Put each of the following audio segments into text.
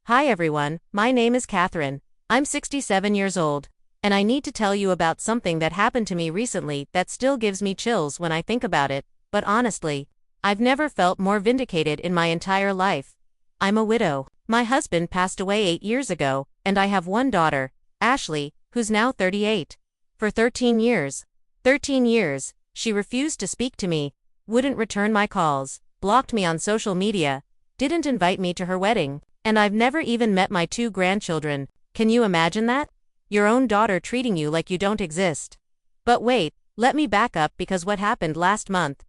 Hi everyone, my name is Catherine. I'm 67 years old, and I need to tell you about something that happened to me recently that still gives me chills when I think about it, but honestly, I've never felt more vindicated in my entire life. I'm a widow. My husband passed away 8 years ago, and I have one daughter, Ashley, who's now 38. For 13 years, she refused to speak to me, wouldn't return my calls, blocked me on social media, didn't invite me to her wedding, and I've never even met my 2 grandchildren. Can you imagine that? Your own daughter treating you like you don't exist. But wait, let me back up because what happened last month.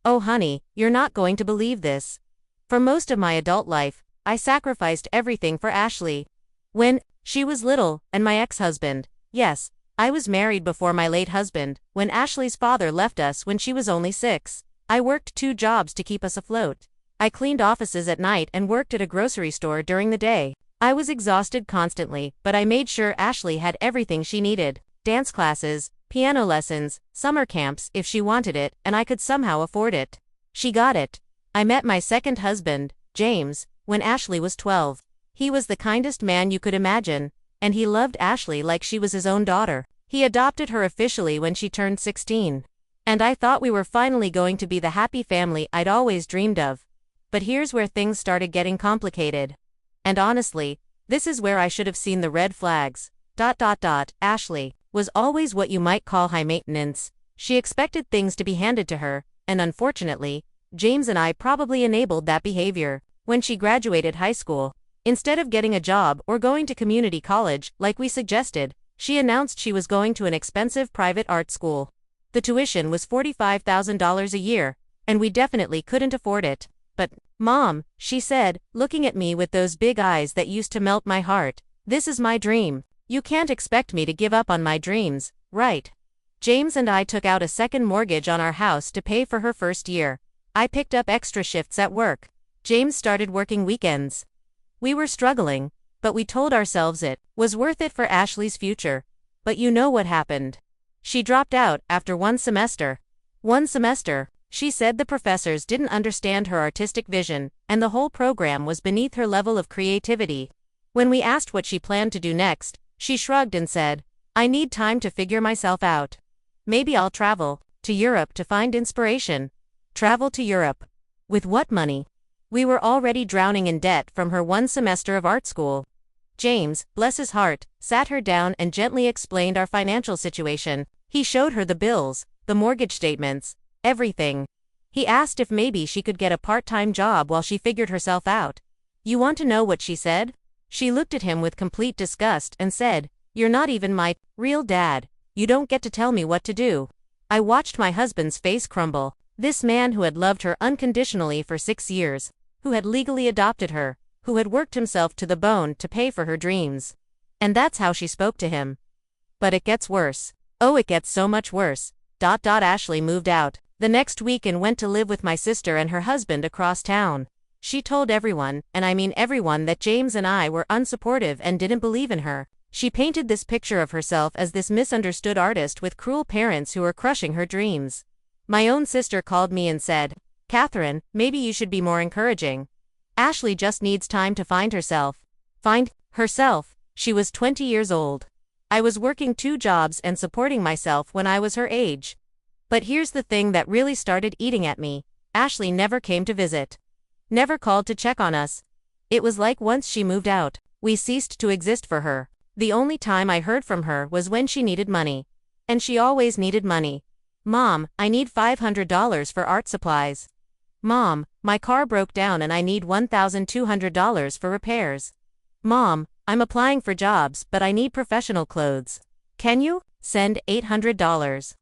Oh honey, you're not going to believe this. For most of my adult life, I sacrificed everything for Ashley. When she was little, and my ex-husband, yes, I was married before my late husband, when Ashley's father left us when she was only 6. I worked 2 jobs to keep us afloat. I cleaned offices at night and worked at a grocery store during the day. I was exhausted constantly, but I made sure Ashley had everything she needed: dance classes, piano lessons, summer camps if she wanted it, and I could somehow afford it. She got it. I met my second husband, James, when Ashley was 12. He was the kindest man you could imagine, and he loved Ashley like she was his own daughter. He adopted her officially when she turned 16. And I thought we were finally going to be the happy family I'd always dreamed of. But here's where things started getting complicated. And honestly, this is where I should have seen the red flags. Ashley was always what you might call high maintenance. She expected things to be handed to her, and unfortunately, James and I probably enabled that behavior. When she graduated high school, instead of getting a job or going to community college like we suggested, she announced she was going to an expensive private art school. The tuition was $45,000 a year, and we definitely couldn't afford it. But, Mom, she said, looking at me with those big eyes that used to melt my heart, this is my dream. You can't expect me to give up on my dreams, right? James and I took out a second mortgage on our house to pay for her first year. I picked up extra shifts at work. James started working weekends. We were struggling, but we told ourselves it was worth it for Ashley's future. But you know what happened. She dropped out after 1 semester. 1 semester. She said the professors didn't understand her artistic vision, and the whole program was beneath her level of creativity. When we asked what she planned to do next, she shrugged and said, "I need time to figure myself out. Maybe I'll travel to Europe to find inspiration." Travel to Europe. With what money? We were already drowning in debt from her 1 semester of art school. James, bless his heart, sat her down and gently explained our financial situation. He showed her the bills, the mortgage statements, everything. He asked if maybe she could get a part-time job while she figured herself out. You want to know what she said? She looked at him with complete disgust and said, "You're not even my real dad. You don't get to tell me what to do." I watched my husband's face crumble. This man who had loved her unconditionally for 6 years, who had legally adopted her, who had worked himself to the bone to pay for her dreams. And that's how she spoke to him. But it gets worse. Oh, it gets so much worse. Ashley moved out the next week and went to live with my sister and her husband across town. She told everyone, and I mean everyone, that James and I were unsupportive and didn't believe in her. She painted this picture of herself as this misunderstood artist with cruel parents who were crushing her dreams. My own sister called me and said, "Catherine, maybe you should be more encouraging. Ashley just needs time to find herself." Find herself? She was 20 years old. I was working 2 jobs and supporting myself when I was her age. But here's the thing that really started eating at me. Ashley never came to visit. Never called to check on us. It was like once she moved out, we ceased to exist for her. The only time I heard from her was when she needed money. And she always needed money. "Mom, I need $500 for art supplies." "Mom, my car broke down and I need $1,200 for repairs." "Mom, I'm applying for jobs but I need professional clothes. Can you send $800?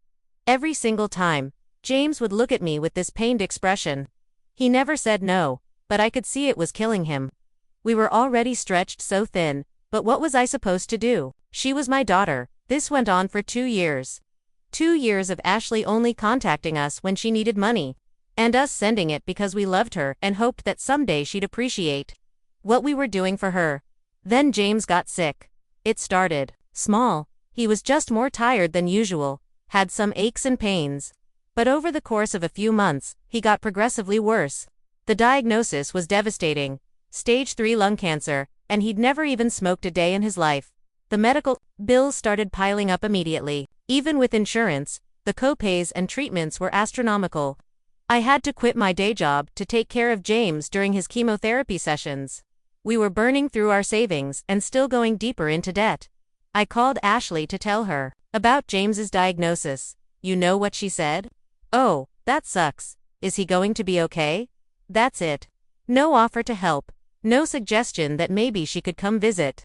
Every single time, James would look at me with this pained expression. He never said no, but I could see it was killing him. We were already stretched so thin, but what was I supposed to do? She was my daughter. This went on for 2 years. 2 years of Ashley only contacting us when she needed money, and us sending it because we loved her and hoped that someday she'd appreciate what we were doing for her. Then James got sick. It started small. He was just more tired than usual, had some aches and pains. But over the course of a few months, he got progressively worse. The diagnosis was devastating. stage 3 lung cancer, and he'd never even smoked a day in his life. The medical bills started piling up immediately. Even with insurance, the co-pays and treatments were astronomical. I had to quit my day job to take care of James during his chemotherapy sessions. We were burning through our savings and still going deeper into debt. I called Ashley to tell her about James's diagnosis. You know what she said? "Oh, that sucks. Is he going to be okay?" That's it. No offer to help. No suggestion that maybe she could come visit.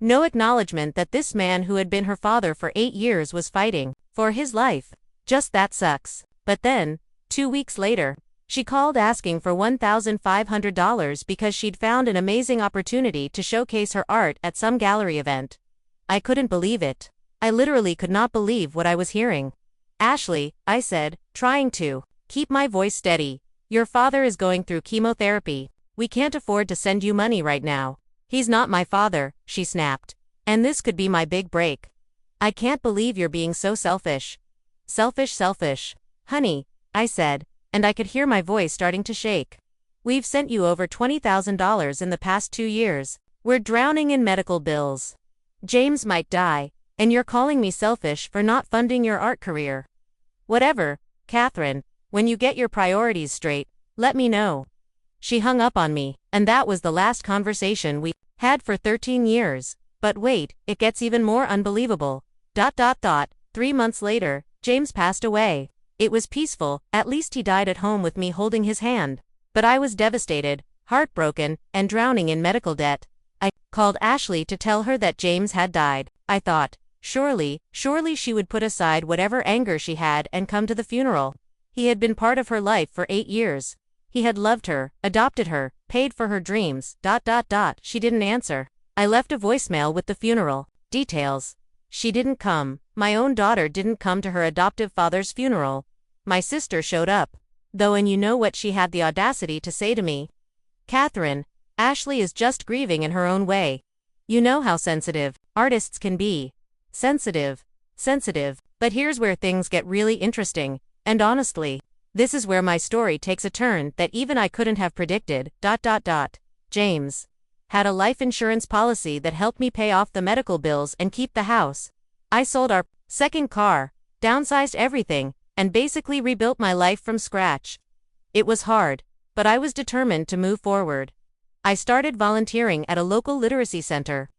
No acknowledgement that this man who had been her father for 8 years was fighting for his life. Just that sucks. But then, 2 weeks later, she called asking for $1,500 because she'd found an amazing opportunity to showcase her art at some gallery event. I couldn't believe it. I literally could not believe what I was hearing. "Ashley," I said, trying to keep my voice steady, "your father is going through chemotherapy. We can't afford to send you money right now." "He's not my father," she snapped. "And this could be my big break." "I can't believe you're being so selfish." Selfish. "Honey," I said, and I could hear my voice starting to shake. "We've sent you over $20,000 in the past 2 years. We're drowning in medical bills. James might die, and you're calling me selfish for not funding your art career." "Whatever, Catherine, when you get your priorities straight, let me know." She hung up on me, and that was the last conversation we had for 13 years. But wait, it gets even more unbelievable. 3 months later, James passed away. It was peaceful, at least he died at home with me holding his hand. But I was devastated, heartbroken, and drowning in medical debt. I called Ashley to tell her that James had died. I thought, surely she would put aside whatever anger she had and come to the funeral. He had been part of her life for 8 years. He had loved her, adopted her, paid for her dreams. She didn't answer. I left a voicemail with the funeral details. She didn't come. My own daughter didn't come to her adoptive father's funeral. My sister showed up, though, and you know what she had the audacity to say to me? "Catherine, Ashley is just grieving in her own way. You know how sensitive artists can be." Sensitive. But here's where things get really interesting, and honestly, this is where my story takes a turn that even I couldn't have predicted. James had a life insurance policy that helped me pay off the medical bills and keep the house. I sold our second car, downsized everything, and basically rebuilt my life from scratch. It was hard, but I was determined to move forward. I started volunteering at a local literacy center,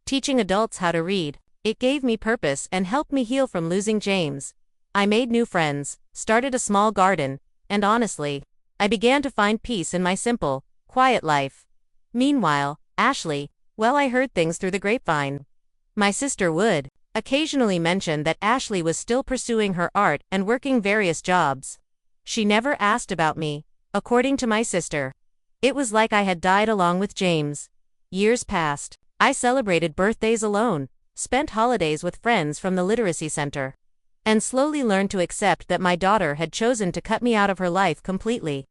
teaching adults how to read. It gave me purpose and helped me heal from losing James. I made new friends, started a small garden, and honestly, I began to find peace in my simple, quiet life. Meanwhile, Ashley, well, I heard things through the grapevine. My sister would occasionally mention that Ashley was still pursuing her art and working various jobs. She never asked about me, according to my sister. It was like I had died along with James. Years passed. I celebrated birthdays alone, spent holidays with friends from the literacy center, and slowly learned to accept that my daughter had chosen to cut me out of her life completely.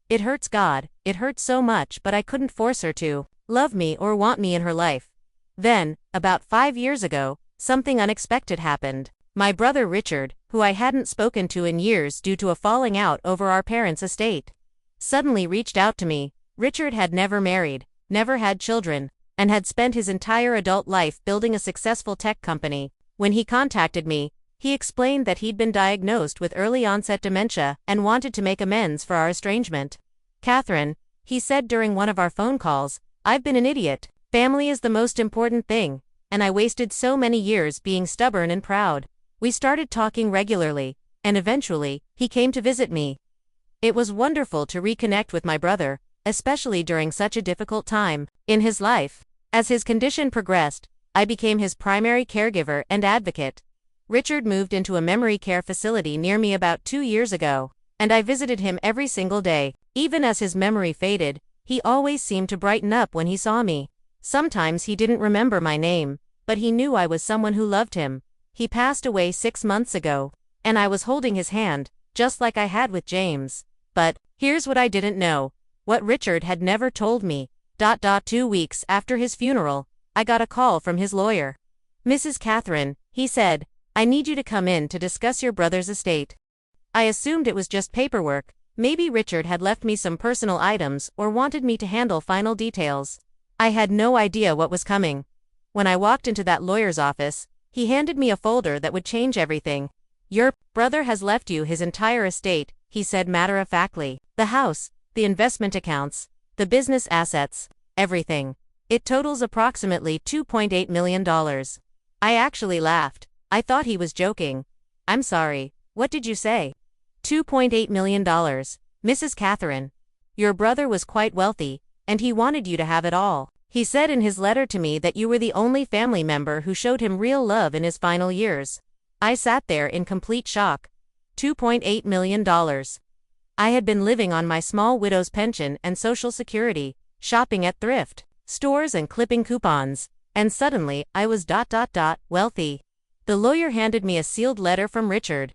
It hurts God, it hurt so much, but I couldn't force her to love me or want me in her life. Then, about 5 years ago, something unexpected happened. My brother Richard, who I hadn't spoken to in years due to a falling out over our parents' estate, suddenly reached out to me. Richard had never married, never had children, and had spent his entire adult life building a successful tech company. When he contacted me, he explained that he'd been diagnosed with early-onset dementia and wanted to make amends for our estrangement. "Catherine," he said during one of our phone calls, "I've been an idiot. Family is the most important thing, and I wasted so many years being stubborn and proud." We started talking regularly, and eventually, he came to visit me. It was wonderful to reconnect with my brother, especially during such a difficult time in his life. As his condition progressed, I became his primary caregiver and advocate. Richard moved into a memory care facility near me about 2 years ago, and I visited him every single day. Even as his memory faded, he always seemed to brighten up when he saw me. Sometimes he didn't remember my name, but he knew I was someone who loved him. He passed away 6 months ago, and I was holding his hand, just like I had with James. But here's what I didn't know, what Richard had never told me. 2 weeks after his funeral, I got a call from his lawyer. "Mrs. Catherine," he said, "I need you to come in to discuss your brother's estate." I assumed it was just paperwork, Maybe Richard had left me some personal items or wanted me to handle final details. I had no idea what was coming. When I walked into that lawyer's office, he handed me a folder that would change everything. "Your brother has left you his entire estate," he said matter-of-factly. "The house, the investment accounts, the business assets, everything. It totals approximately $2.8 million. I actually laughed. I thought he was joking. "I'm sorry, what did you say?" $2.8 million. "Mrs. Catherine. Your brother was quite wealthy, and he wanted you to have it all. He said in his letter to me that you were the only family member who showed him real love in his final years." I sat there in complete shock. $2.8 million. I had been living on my small widow's pension and Social Security, shopping at thrift stores and clipping coupons, and suddenly I was wealthy. The lawyer handed me a sealed letter from Richard.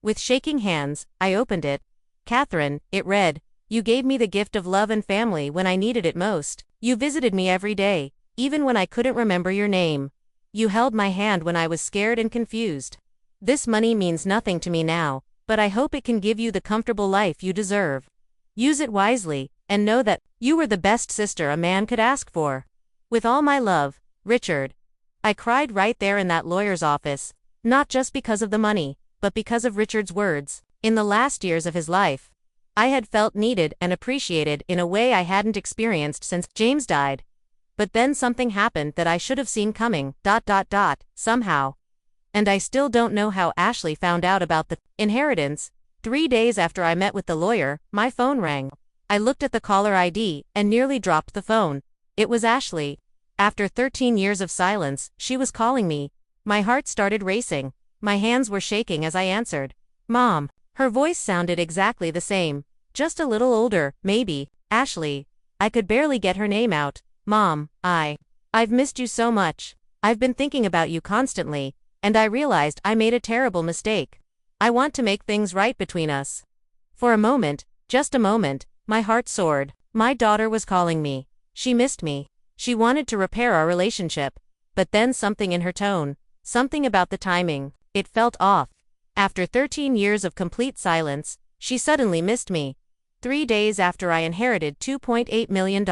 With shaking hands, I opened it. "Catherine," it read, "you gave me the gift of love and family when I needed it most. You visited me every day, even when I couldn't remember your name. You held my hand when I was scared and confused. This money means nothing to me now, but I hope it can give you the comfortable life you deserve. Use it wisely, and know that you were the best sister a man could ask for. With all my love, Richard." I cried right there in that lawyer's office, not just because of the money, but because of Richard's words. In the last years of his life, I had felt needed and appreciated in a way I hadn't experienced since James died. But then something happened that I should have seen coming, somehow. And I still don't know how Ashley found out about the inheritance. 3 days after I met with the lawyer, my phone rang. I looked at the caller ID and nearly dropped the phone. It was Ashley. After 13 years of silence, she was calling me. My heart started racing. My hands were shaking as I answered. "Mom." Her voice sounded exactly the same. Just a little older, maybe. "Ashley." I could barely get her name out. "Mom, I've missed you so much. I've been thinking about you constantly, and I realized I made a terrible mistake. I want to make things right between us." For a moment, just a moment, my heart soared. My daughter was calling me. She missed me. She wanted to repair our relationship. But then something in her tone, something about the timing, it felt off. After 13 years of complete silence, she suddenly missed me. 3 days after I inherited $2.8 million.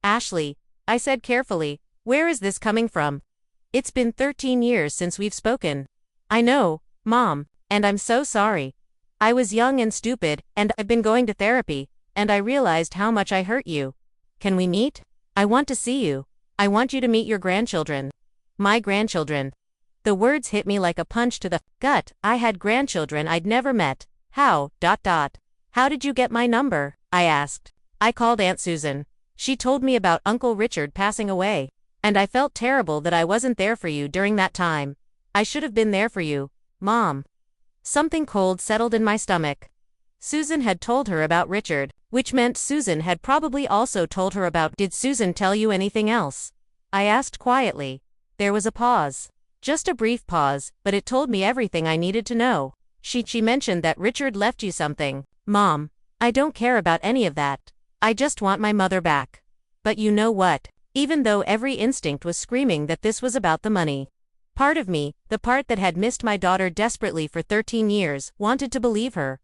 "Ashley," I said carefully, "where is this coming from? It's been 13 years since we've spoken." "I know, Mom, and I'm so sorry. I was young and stupid, and I've been going to therapy, and I realized how much I hurt you. Can we meet? I want to see you. I want you to meet your grandchildren." My grandchildren. The words hit me like a punch to the gut. I had grandchildren I'd never met. How? "How did you get my number?" I asked. "I called Aunt Susan. She told me about Uncle Richard passing away. And I felt terrible that I wasn't there for you during that time. I should have been there for you, Mom." Something cold settled in my stomach. Susan had told her about Richard, which meant Susan had probably also told her about. "Did Susan tell you anything else?" I asked quietly. There was a pause. Just a brief pause, but it told me everything I needed to know. She mentioned that Richard left you something." "Mom, I don't care about any of that. I just want my mother back." But you know what? Even though every instinct was screaming that this was about the money, part of me, the part that had missed my daughter desperately for 13 years, wanted to believe her.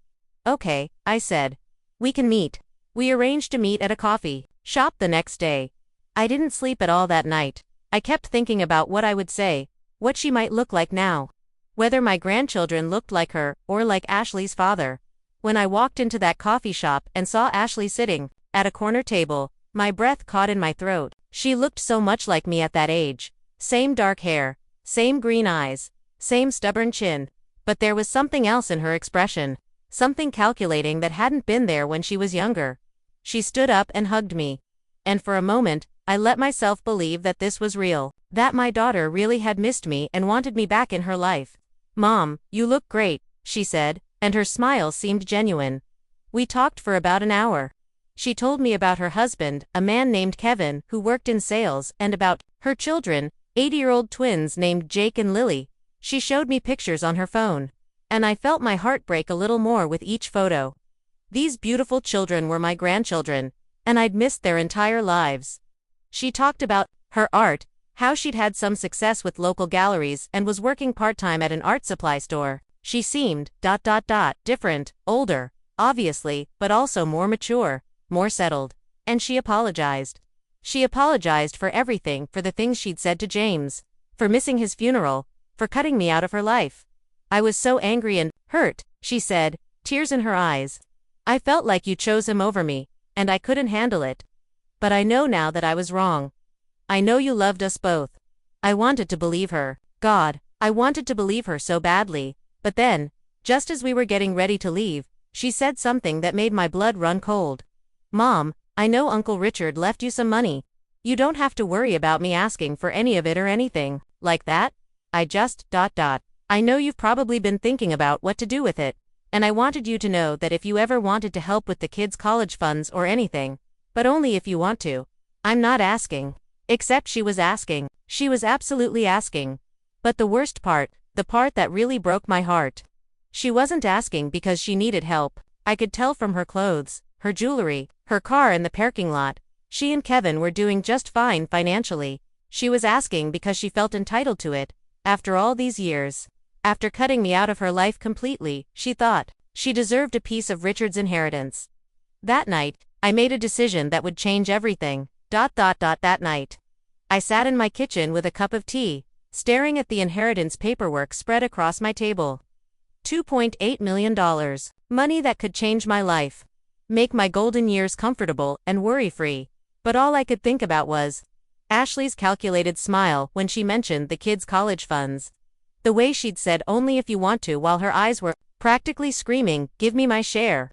"Okay," I said. "We can meet." We arranged to meet at a coffee shop the next day. I didn't sleep at all that night. I kept thinking about what I would say, what she might look like now, whether my grandchildren looked like her or like Ashley's father. When I walked into that coffee shop and saw Ashley sitting at a corner table, my breath caught in my throat. She looked so much like me at that age. Same dark hair, same green eyes, same stubborn chin. But there was something else in her expression, something calculating that hadn't been there when she was younger. She stood up and hugged me. And for a moment, I let myself believe that this was real, that my daughter really had missed me and wanted me back in her life. "Mom, you look great," she said, and her smile seemed genuine. We talked for about an hour. She told me about her husband, a man named Kevin, who worked in sales, and about her children, 80-year-old twins named Jake and Lily. She showed me pictures on her phone. And I felt my heart break a little more with each photo. These beautiful children were my grandchildren, and I'd missed their entire lives. She talked about her art, how she'd had some success with local galleries and was working part-time at an art supply store. She seemed, different, older. obviously, but also more mature, more settled. And she apologized. She apologized for everything, for the things she'd said to James, for missing his funeral, for cutting me out of her life. I was so angry and hurt, she said, tears in her eyes. I felt like you chose him over me, and I couldn't handle it. But I know now that I was wrong. I know you loved us both. I wanted to believe her. God, I wanted to believe her so badly. But then, just as we were getting ready to leave, she said something that made my blood run cold. Mom, I know Uncle Richard left you some money. You don't have to worry about me asking for any of it or anything like that. I know you've probably been thinking about what to do with it. And I wanted you to know that if you ever wanted to help with the kids' college funds or anything, but only if you want to. I'm not asking. Except she was asking. She was absolutely asking. But the worst part, the part that really broke my heart. She wasn't asking because she needed help. I could tell from her clothes, her jewelry, her car in the parking lot. She and Kevin were doing just fine financially. She was asking because she felt entitled to it. After all these years. After cutting me out of her life completely, she thought she deserved a piece of Richard's inheritance. That night, I made a decision that would change everything. That night, I sat in my kitchen with a cup of tea, staring at the inheritance paperwork spread across my table. $2.8 million. Money that could change my life. Make my golden years comfortable and worry-free. But all I could think about was Ashley's calculated smile when she mentioned the kids' college funds. The way she'd said only if you want to while her eyes were practically screaming, give me my share.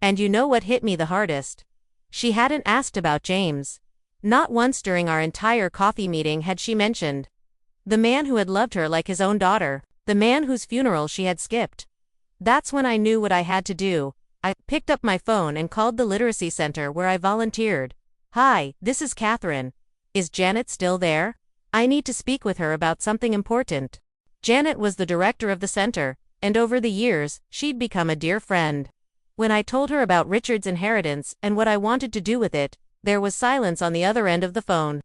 And you know what hit me the hardest? She hadn't asked about James. Not once during our entire coffee meeting had she mentioned the man who had loved her like his own daughter, the man whose funeral she had skipped. That's when I knew what I had to do. I picked up my phone and called the literacy center where I volunteered. Hi, this is Catherine. Is Janet still there? I need to speak with her about something important. Janet was the director of the center, and over the years, she'd become a dear friend. When I told her about Richard's inheritance and what I wanted to do with it, there was silence on the other end of the phone.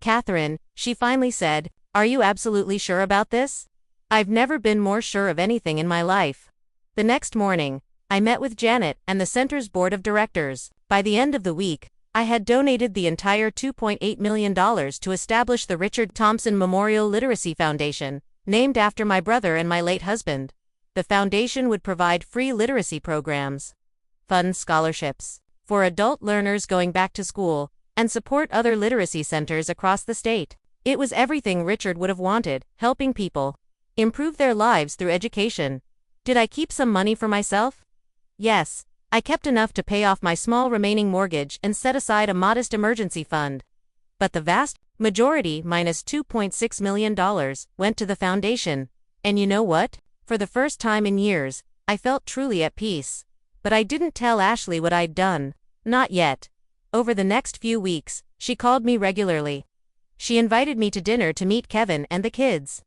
Catherine, she finally said, are you absolutely sure about this? I've never been more sure of anything in my life. The next morning, I met with Janet and the center's board of directors. By the end of the week, I had donated the entire $2.8 million to establish the Richard Thompson Memorial Literacy Foundation, named after my brother and my late husband. The foundation would provide free literacy programs, fund scholarships for adult learners going back to school, and support other literacy centers across the state. It was everything Richard would have wanted, helping people improve their lives through education. Did I keep some money for myself? Yes, I kept enough to pay off my small remaining mortgage and set aside a modest emergency fund. But the vast majority, minus $2.6 million, went to the foundation. And you know what? For the first time in years, I felt truly at peace. But I didn't tell Ashley what I'd done. Not yet. Over the next few weeks, she called me regularly. She invited me to dinner to meet Kevin and the kids.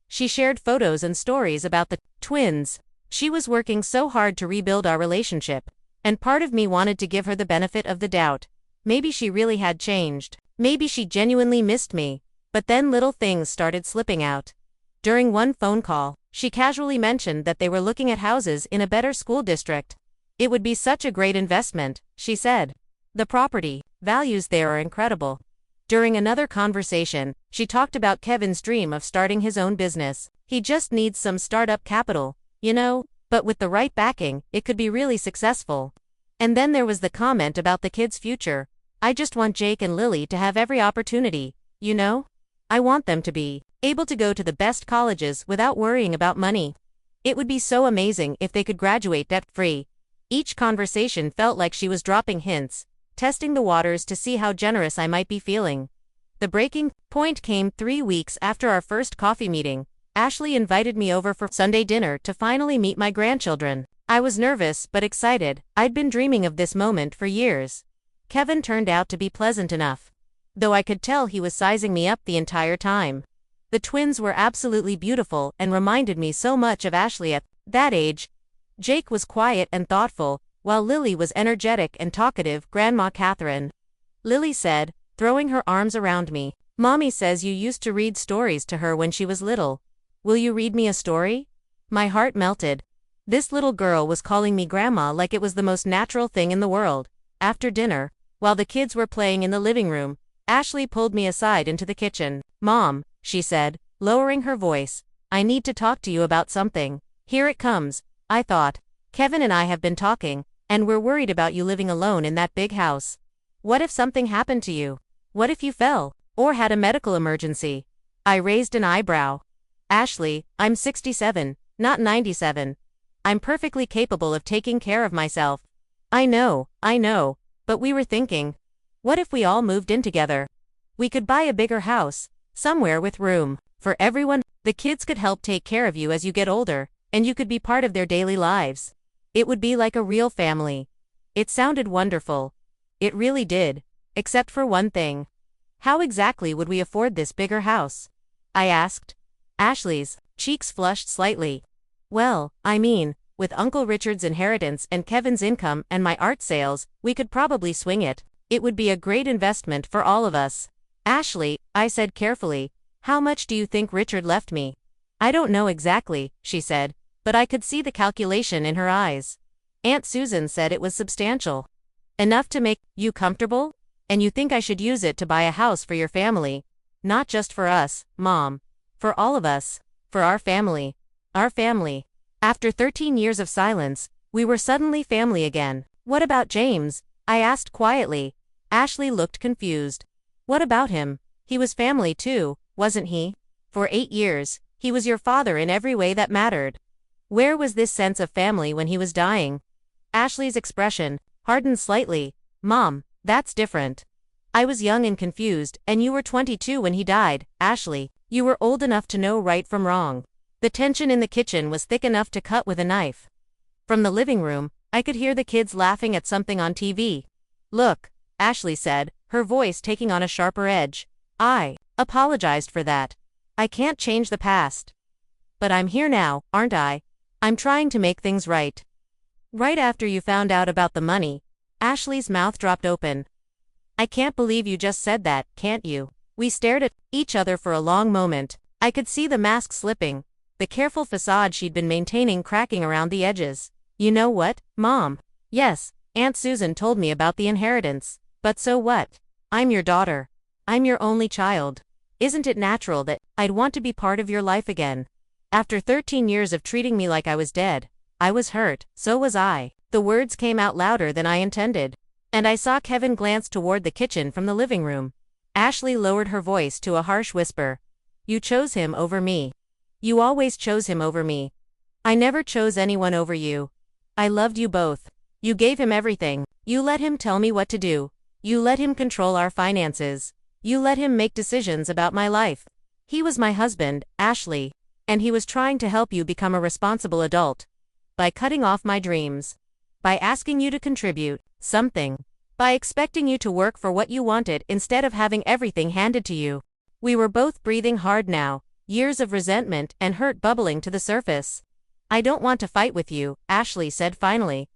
She shared photos and stories about the twins. She was working so hard to rebuild our relationship, and part of me wanted to give her the benefit of the doubt. Maybe she really had changed. Maybe she genuinely missed me. But then little things started slipping out. During one phone call, she casually mentioned that they were looking at houses in a better school district. It would be such a great investment, she said. The property values there are incredible. During another conversation, she talked about Kevin's dream of starting his own business. He just needs some startup capital, you know, but with the right backing, it could be really successful. And then there was the comment about the kids' future. I just want Jake and Lily to have every opportunity, you know? I want them to be able to go to the best colleges without worrying about money. It would be so amazing if they could graduate debt-free. Each conversation felt like she was dropping hints, testing the waters to see how generous I might be feeling. The breaking point came 3 weeks after our first coffee meeting. Ashley invited me over for Sunday dinner to finally meet my grandchildren. I was nervous but excited. I'd been dreaming of this moment for years. Kevin turned out to be pleasant enough, though I could tell he was sizing me up the entire time. The twins were absolutely beautiful and reminded me so much of Ashley at that age. Jake was quiet and thoughtful, while Lily was energetic and talkative. Grandma Catherine, Lily said, throwing her arms around me. Mommy says you used to read stories to her when she was little. Will you read me a story? My heart melted. This little girl was calling me grandma like it was the most natural thing in the world. After dinner, while the kids were playing in the living room, Ashley pulled me aside into the kitchen. "Mom," she said, lowering her voice, "I need to talk to you about something." Here it comes, I thought. Kevin and I have been talking, and we're worried about you living alone in that big house. What if something happened to you? What if you fell, or had a medical emergency? I raised an eyebrow. Ashley, I'm 67, not 97. I'm perfectly capable of taking care of myself. I know, but we were thinking, what if we all moved in together? We could buy a bigger house, somewhere with room for everyone. The kids could help take care of you as you get older, and you could be part of their daily lives. It would be like a real family. It sounded wonderful. It really did, except for one thing. How exactly would we afford this bigger house? I asked. Ashley's cheeks flushed slightly. Well, I mean, with Uncle Richard's inheritance and Kevin's income and my art sales, we could probably swing it. It would be a great investment for all of us. Ashley, I said carefully, how much do you think Richard left me? I don't know exactly, she said, but I could see the calculation in her eyes. Aunt Susan said it was substantial. Enough to make you comfortable? And you think I should use it to buy a house for your family? Not just for us, Mom. For all of us. For our family. Our family. After 13 years of silence, we were suddenly family again. What about James? I asked quietly. Ashley looked confused. What about him? He was family too, wasn't he? For 8 years, he was your father in every way that mattered. Where was this sense of family when he was dying? Ashley's expression hardened slightly. Mom, that's different. I was young and confused, and you were 22 when he died. Ashley, you were old enough to know right from wrong. The tension in the kitchen was thick enough to cut with a knife. From the living room, I could hear the kids laughing at something on TV. Look, Ashley said, her voice taking on a sharper edge. I apologized for that. I can't change the past. But I'm here now, aren't I? I'm trying to make things right. Right after you found out about the money, Ashley's mouth dropped open. I can't believe you just said that, can't you? We stared at each other for a long moment. I could see the mask slipping, the careful facade she'd been maintaining cracking around the edges. You know what, Mom? Yes, Aunt Susan told me about the inheritance. But so what? I'm your daughter. I'm your only child. Isn't it natural that I'd want to be part of your life again? After 13 years of treating me like I was dead, I was hurt, so was I. The words came out louder than I intended. And I saw Kevin glance toward the kitchen from the living room. Ashley lowered her voice to a harsh whisper. You chose him over me. You always chose him over me. I never chose anyone over you. I loved you both. You gave him everything. You let him tell me what to do. You let him control our finances. You let him make decisions about my life. He was my husband, Ashley, and he was trying to help you become a responsible adult. By cutting off my dreams. By asking you to contribute something. By expecting you to work for what you wanted instead of having everything handed to you. We were both breathing hard now, years of resentment and hurt bubbling to the surface. I don't want to fight with you, Ashley said finally.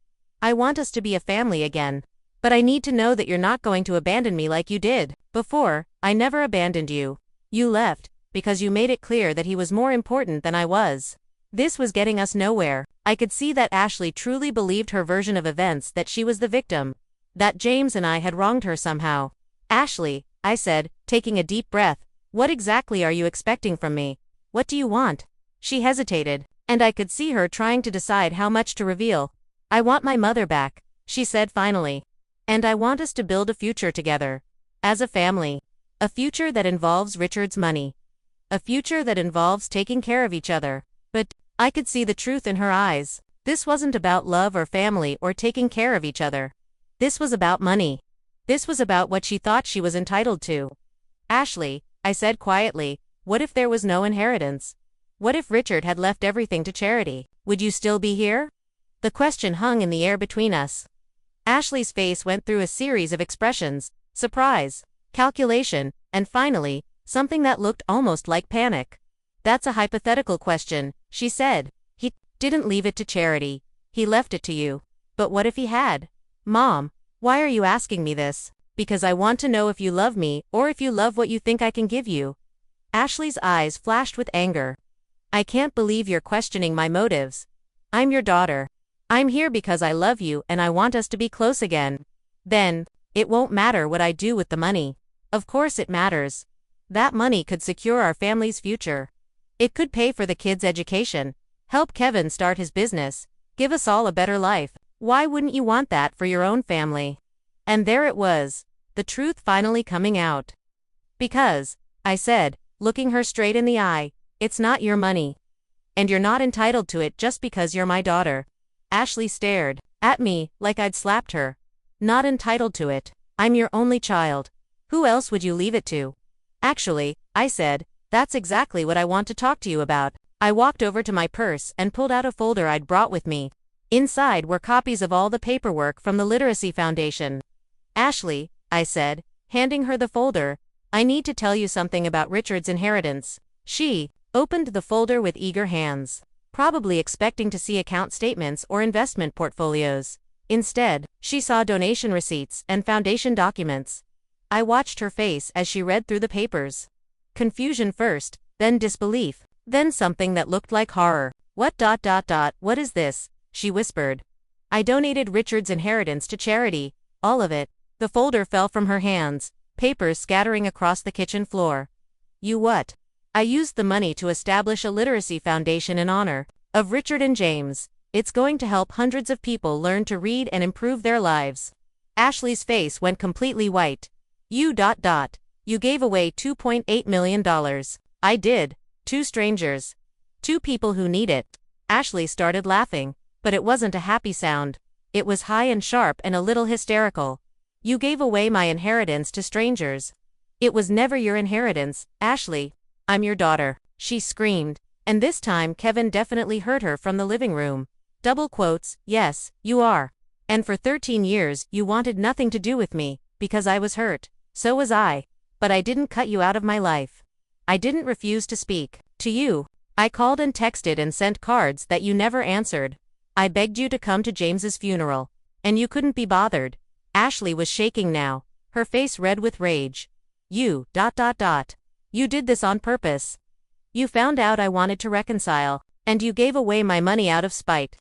I want us to be a family again. But I need to know that you're not going to abandon me like you did before. I never abandoned you. You left, because you made it clear that he was more important than I was. This was getting us nowhere. I could see that Ashley truly believed her version of events, that she was the victim. That James and I had wronged her somehow. Ashley, I said, taking a deep breath, what exactly are you expecting from me? What do you want? She hesitated, and I could see her trying to decide how much to reveal. I want my mother back, she said finally. And I want us to build a future together. As a family. A future that involves Richard's money. A future that involves taking care of each other. But I could see the truth in her eyes. This wasn't about love or family or taking care of each other. This was about money. This was about what she thought she was entitled to. Ashley, I said quietly, what if there was no inheritance? What if Richard had left everything to charity? Would you still be here? The question hung in the air between us. Ashley's face went through a series of expressions, surprise, calculation, and finally, something that looked almost like panic. That's a hypothetical question, she said. He didn't leave it to charity. He left it to you. But what if he had? Mom, why are you asking me this? Because I want to know if you love me or if you love what you think I can give you. Ashley's eyes flashed with anger. I can't believe you're questioning my motives. I'm your daughter. I'm here because I love you and I want us to be close again. Then, it won't matter what I do with the money. Of course it matters. That money could secure our family's future. It could pay for the kids' education, help Kevin start his business, give us all a better life. Why wouldn't you want that for your own family? And there it was, the truth finally coming out. Because, I said, looking her straight in the eye, it's not your money. And you're not entitled to it just because you're my daughter. Ashley stared at me like I'd slapped her. Not entitled to it. I'm your only child. Who else would you leave it to? Actually, I said, that's exactly what I want to talk to you about. I walked over to my purse and pulled out a folder I'd brought with me. Inside were copies of all the paperwork from the Literacy Foundation. Ashley, I said, handing her the folder, I need to tell you something about Richard's inheritance. She opened the folder with eager hands, probably expecting to see account statements or investment portfolios. Instead, she saw donation receipts and foundation documents. I watched her face as she read through the papers. Confusion first, then disbelief, then something that looked like horror. What is this? She whispered. I donated Richard's inheritance to charity, all of it. The folder fell from her hands, papers scattering across the kitchen floor. You what? I used the money to establish a literacy foundation in honor of Richard and James. It's going to help hundreds of people learn to read and improve their lives. Ashley's face went completely white. You gave away $2.8 million. I did. 2 strangers. 2 people who need it. Ashley started laughing, but it wasn't a happy sound. It was high and sharp and a little hysterical. You gave away my inheritance to strangers. It was never your inheritance, Ashley. I'm your daughter, she screamed, and this time Kevin definitely heard her from the living room. Double quotes, yes, you are. And for 13 years you wanted nothing to do with me, because I was hurt. So was I. But I didn't cut you out of my life. I didn't refuse to speak to you. I called and texted and sent cards that you never answered. I begged you to come to James's funeral. And you couldn't be bothered. Ashley was shaking now, her face red with rage. You did this on purpose. You found out I wanted to reconcile, and you gave away my money out of spite.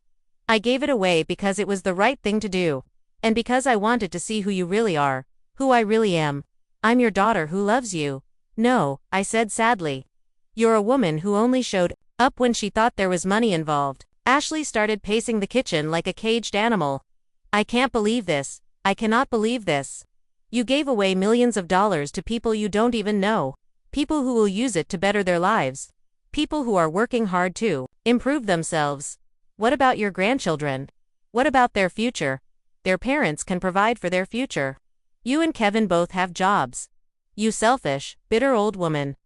I gave it away because it was the right thing to do. And because I wanted to see who you really are, who I really am. I'm your daughter who loves you. No, I said sadly. You're a woman who only showed up when she thought there was money involved. Ashley started pacing the kitchen like a caged animal. I can't believe this. I cannot believe this. You gave away millions of dollars to people you don't even know. People who will use it to better their lives. People who are working hard to improve themselves. What about your grandchildren? What about their future? Their parents can provide for their future. You and Kevin both have jobs. You selfish, bitter old woman.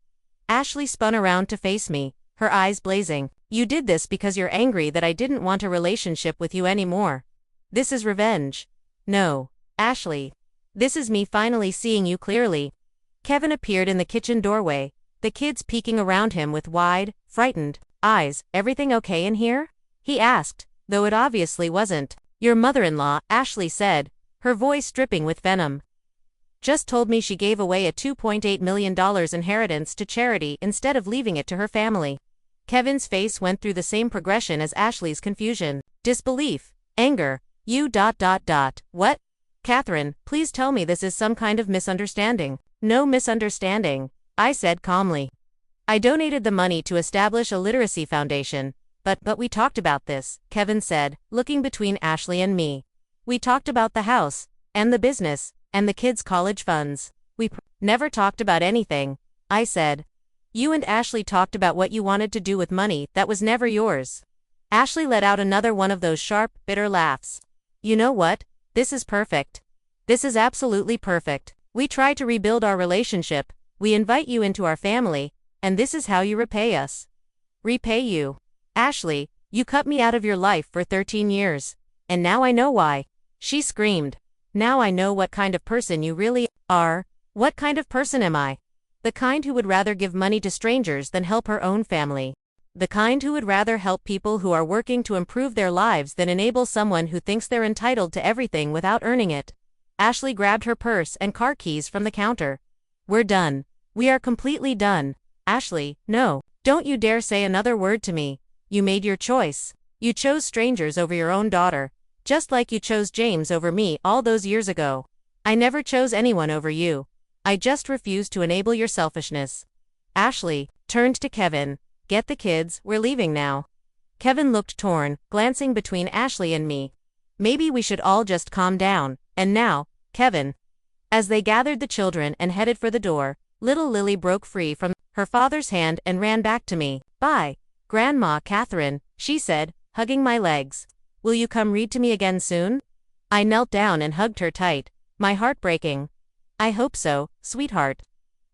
Ashley spun around to face me, her eyes blazing. You did this because you're angry that I didn't want a relationship with you anymore. This is revenge. No, Ashley. This is me finally seeing you clearly. Kevin appeared in the kitchen doorway, the kids peeking around him with wide, frightened eyes. Everything okay in here? He asked, though it obviously wasn't. Your mother-in-law, Ashley said, her voice dripping with venom, just told me she gave away a $2.8 million inheritance to charity instead of leaving it to her family. Kevin's face went through the same progression as Ashley's confusion, disbelief, anger. You. What? Catherine, please tell me this is some kind of misunderstanding. No misunderstanding, I said calmly. I donated the money to establish a literacy foundation, but we talked about this, Kevin said, looking between Ashley and me. We talked about the house, and the business, and the kids' college funds. We never talked about anything, I said. You and Ashley talked about what you wanted to do with money that was never yours. Ashley let out another one of those sharp, bitter laughs. You know what? This is perfect. This is absolutely perfect. We try to rebuild our relationship, we invite you into our family, and this is how you repay us. Repay you. Ashley, you cut me out of your life for 13 years. And now I know why. She screamed. Now I know what kind of person you really are. What kind of person am I? The kind who would rather give money to strangers than help her own family. The kind who would rather help people who are working to improve their lives than enable someone who thinks they're entitled to everything without earning it. Ashley grabbed her purse and car keys from the counter. We're done. We are completely done. Ashley, no. Don't you dare say another word to me. You made your choice. You chose strangers over your own daughter, just like you chose James over me all those years ago. I never chose anyone over you. I just refused to enable your selfishness." Ashley turned to Kevin. "Get the kids, we're leaving now." Kevin looked torn, glancing between Ashley and me. "Maybe we should all just calm down. And now, Kevin." As they gathered the children and headed for the door, little Lily broke free from her father's hand and ran back to me. "Bye, Grandma Catherine," she said, hugging my legs. "Will you come read to me again soon?" I knelt down and hugged her tight, my heart breaking. "I hope so, sweetheart."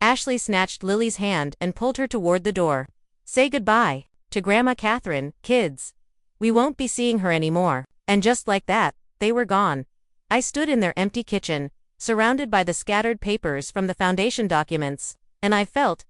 Ashley snatched Lily's hand and pulled her toward the door. "Say goodbye to Grandma Catherine, kids. We won't be seeing her anymore." And just like that, they were gone. I stood in their empty kitchen, surrounded by the scattered papers from the foundation documents, and I felt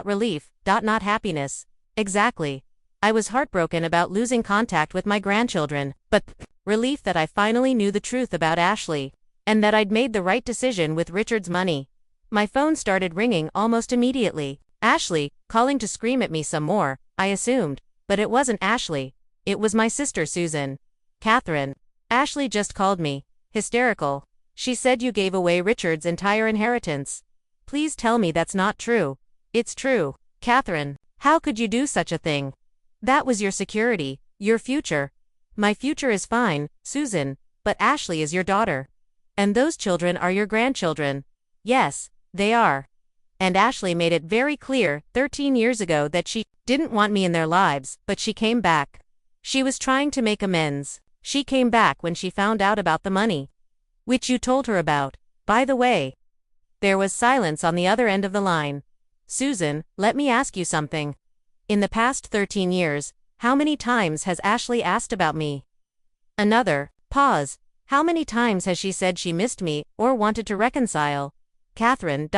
relief, not happiness. Exactly. I was heartbroken about losing contact with my grandchildren, but relief that I finally knew the truth about Ashley, and that I'd made the right decision with Richard's money. My phone started ringing almost immediately. Ashley, calling to scream at me some more, I assumed, but it wasn't Ashley. It was my sister Susan. "Catherine, Ashley just called me, hysterical. She said you gave away Richard's entire inheritance. Please tell me that's not true." "It's true, Catherine. How could you do such a thing? That was your security, your future." "My future is fine, Susan, but Ashley is your daughter. And those children are your grandchildren." "Yes, they are." And Ashley made it very clear 13 years ago that she didn't want me in their lives, but she came back. She was trying to make amends. She came back when she found out about the money. Which you told her about, by the way. There was silence on the other end of the line. "Susan, let me ask you something. In the past 13 years, how many times has Ashley asked about me?" Another pause. "How many times has she said she missed me or wanted to reconcile?" Catherine,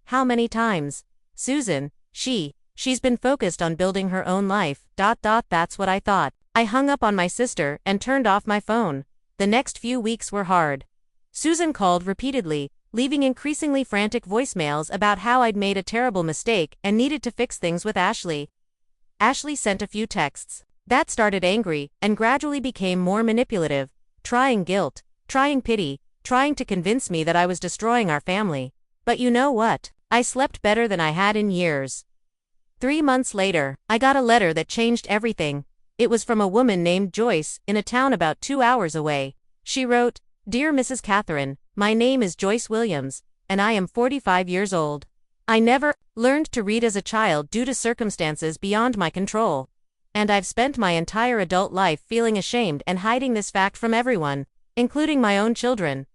how many times? "Susan, she's been focused on building her own life, that's what I thought." I hung up on my sister and turned off my phone. The next few weeks were hard. Susan called repeatedly, leaving increasingly frantic voicemails about how I'd made a terrible mistake and needed to fix things with Ashley. Ashley sent a few texts. That started angry and gradually became more manipulative, trying guilt, trying pity, trying to convince me that I was destroying our family. But you know what? I slept better than I had in years. 3 months later, I got a letter that changed everything. It was from a woman named Joyce in a town about 2 hours away. She wrote, "Dear Mrs. Catherine, my name is Joyce Williams, and I am 45 years old. I never learned to read as a child due to circumstances beyond my control. And I've spent my entire adult life feeling ashamed and hiding this fact from everyone, including my own children.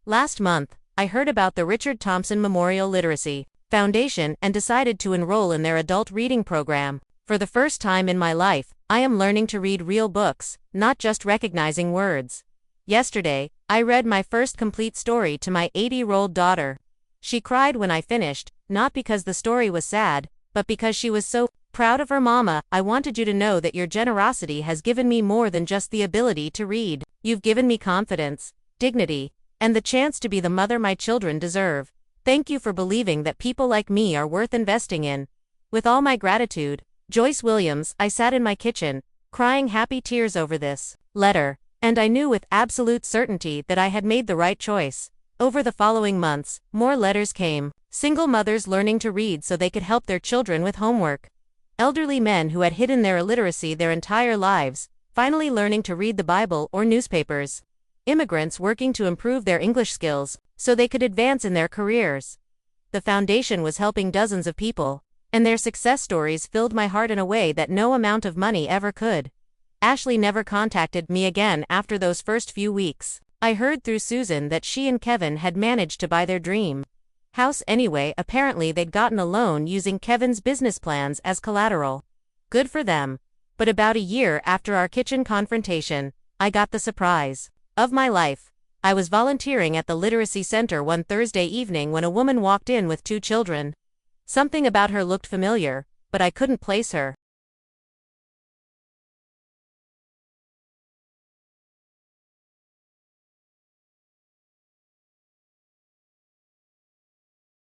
Last month, I heard about the Richard Thompson Memorial Literacy Foundation and decided to enroll in their adult reading program. For the first time in my life, I am learning to read real books, not just recognizing words. Yesterday, I read my first complete story to my 80-year-old daughter. She cried when I finished, not because the story was sad, but because she was so proud of her mama. I wanted you to know that your generosity has given me more than just the ability to read. You've given me confidence, dignity, and the chance to be the mother my children deserve. Thank you for believing that people like me are worth investing in. With all my gratitude, Joyce Williams." I sat in my kitchen, crying happy tears over this letter, and I knew with absolute certainty that I had made the right choice. Over the following months, more letters came. Single mothers learning to read so they could help their children with homework. Elderly men who had hidden their illiteracy their entire lives, finally learning to read the Bible or newspapers. Immigrants working to improve their English skills so they could advance in their careers. The foundation was helping dozens of people, and their success stories filled my heart in a way that no amount of money ever could. Ashley never contacted me again after those first few weeks. I heard through Susan that she and Kevin had managed to buy their dream house anyway. Apparently they'd gotten a loan using Kevin's business plans as collateral. Good for them. But about a year after our kitchen confrontation, I got the surprise of my life. I was volunteering at the literacy center one Thursday evening when a woman walked in with 2 children. Something about her looked familiar, but I couldn't place her.